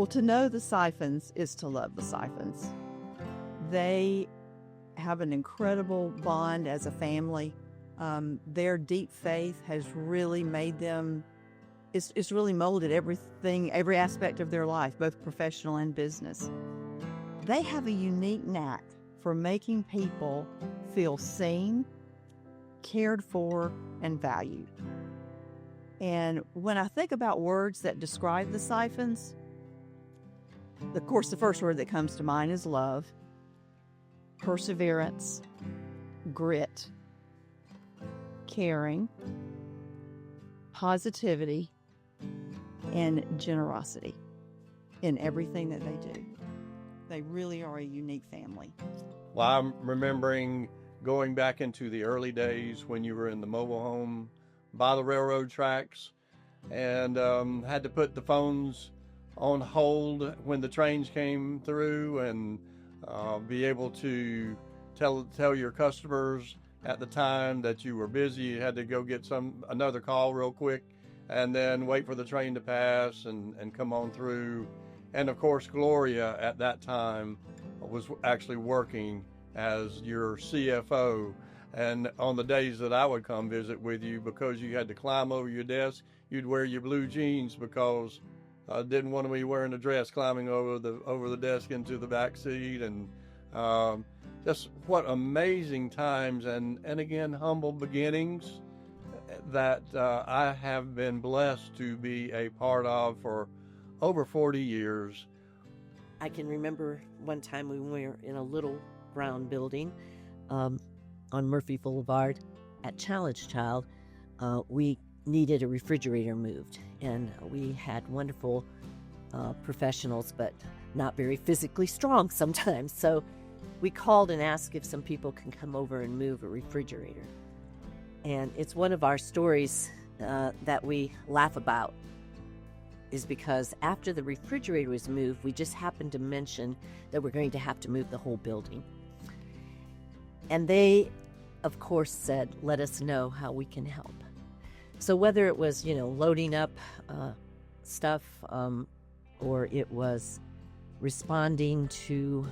Well, to know the Syfans is to love the Syfans. They have an incredible bond as a family. Their deep faith has really made them, it's really molded everything, every aspect of their life, both professional and business. They have a unique knack for making people feel seen, cared for, and valued. And when I think about words that describe the Syfans, of course, the first word that comes to mind is love, perseverance, grit, caring, positivity, and generosity in everything that they do. They really are a unique family. Well, I'm remembering going back into the early days when you were in the mobile home by the railroad tracks and had to put the phones on hold when the trains came through and be able to tell your customers at the time that you were busy. You had to go get another call real quick and then wait for the train to pass and come on through. And of course, Gloria at that time was actually working as your CFO. And on the days that I would come visit with you, because you had to climb over your desk, you'd wear your blue jeans because I didn't want to be wearing a dress climbing over the desk into the back seat. And just what amazing times and again, humble beginnings that I have been blessed to be a part of for over 40 years. I can remember one time when we were in a little brown building on Murphy Boulevard at Challenge Child. We needed a refrigerator moved, and we had wonderful professionals, but not very physically strong sometimes. So we called and asked if some people can come over and move a refrigerator. And it's one of our stories that we laugh about, is because after the refrigerator was moved, we just happened to mention that we're going to have to move the whole building. And they, of course, said, let us know how we can help. So whether it was, loading up stuff or it was responding to,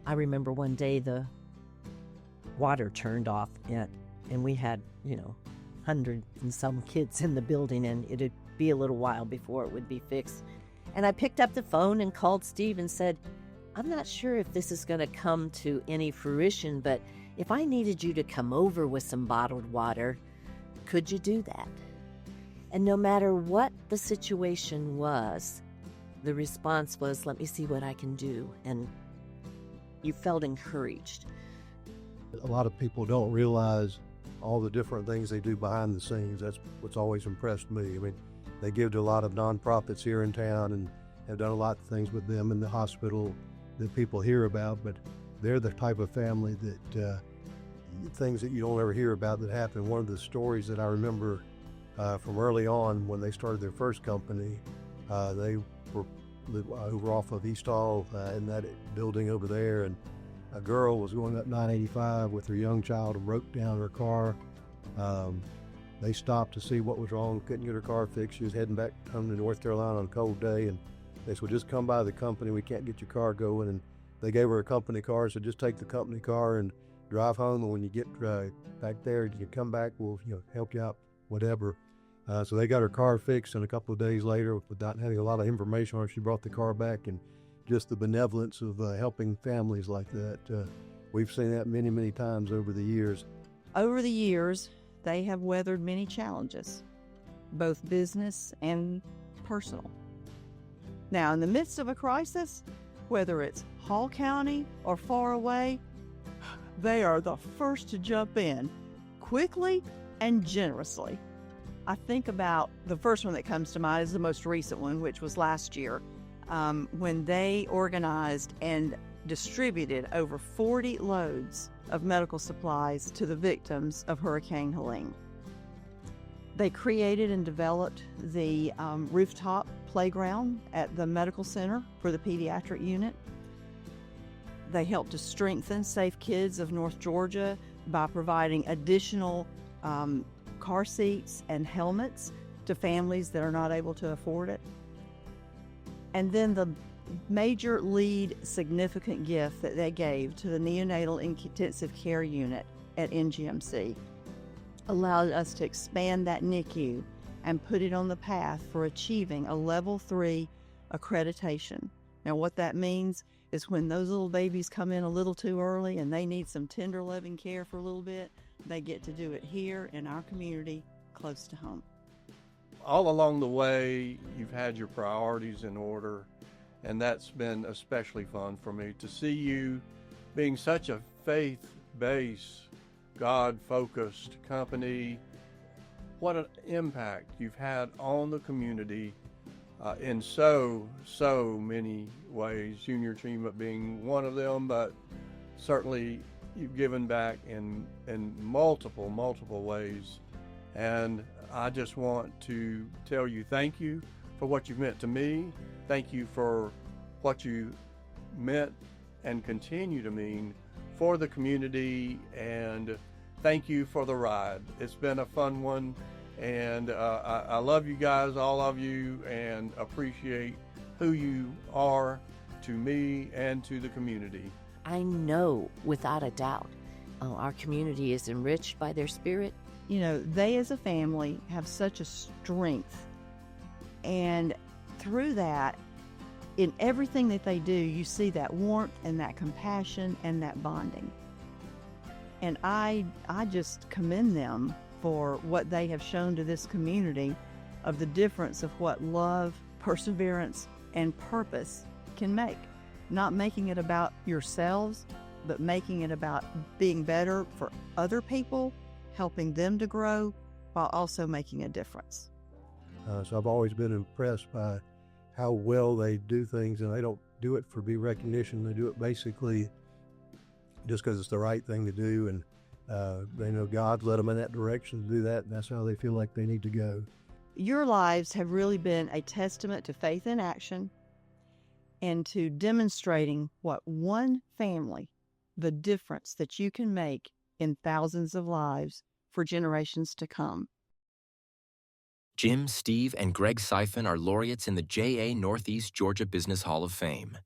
I remember one day the water turned off and we had, 100 and some kids in the building, and it'd be a little while before it would be fixed. And I picked up the phone and called Steve and said, I'm not sure if this is going to come to any fruition, but if I needed you to come over with some bottled water, could you do that? And no matter what the situation was, the response was, let me see what I can do. And you felt encouraged. A lot of people don't realize all the different things they do behind the scenes. That's what's always impressed me. I mean, they give to a lot of nonprofits here in town and have done a lot of things with them in the hospital that people hear about, but they're the type of family that things that you don't ever hear about that happen. One of the stories that I remember from early on when they started their first company, they were off of East Hall in that building over there, and a girl was going up 985 with her young child and broke down her car. They stopped to see what was wrong, couldn't get her car fixed. She was heading back home to North Carolina on a cold day, and they said, well, just come by the company, we can't get your car going. And they gave her a company car, so just take the company car and drive home, and when you get back there, you come back, we'll help you out, whatever. So they got her car fixed, and a couple of days later, without having a lot of information on her, she brought the car back. And just the benevolence of helping families like that, we've seen that many, many times over the years. Over the years, they have weathered many challenges, both business and personal. Now, in the midst of a crisis, whether it's Hall County or far away, they are the first to jump in quickly and generously. I think about the first one that comes to mind is the most recent one, which was last year, when they organized and distributed over 40 loads of medical supplies to the victims of Hurricane Helene. They created and developed the rooftop playground at the medical center for the pediatric unit. They helped to strengthen Safe Kids of North Georgia by providing additional car seats and helmets to families that are not able to afford it. And then the major lead significant gift that they gave to the neonatal intensive care unit at NGMC allowed us to expand that NICU and put it on the path for achieving a level 3 accreditation. Now, what that means is when those little babies come in a little too early and they need some tender loving care for a little bit, they get to do it here in our community close to home. All along the way, you've had your priorities in order, and that's been especially fun for me to see you being such a faith-based, God-focused company. What an impact you've had on the community in so many ways, Junior Achievement being one of them, but certainly you've given back in multiple ways. And I just want to tell you thank you for what you've meant to me. Thank you for what you meant and continue to mean for the community, and thank you for the ride. It's been a fun one, and I love you guys, all of you, and appreciate who you are to me and to the community. I know without a doubt our community is enriched by their spirit. You know, they as a family have such a strength, and through that, in everything that they do, you see that warmth and that compassion and that bonding. And I just commend them for what they have shown to this community of the difference of what love, perseverance, and purpose can make. Not making it about yourselves, but making it about being better for other people, helping them to grow, while also making a difference. So I've always been impressed by how well they do things, and they don't do it for be recognition. They do it basically just because it's the right thing to do, and they know God led them in that direction to do that, and that's how they feel like they need to go. Your lives have really been a testament to faith in action and to demonstrating what one family, the difference that you can make in thousands of lives for generations to come. Jim, Steve, and Greg Syfan are laureates in the J.A. Northeast Georgia Business Hall of Fame.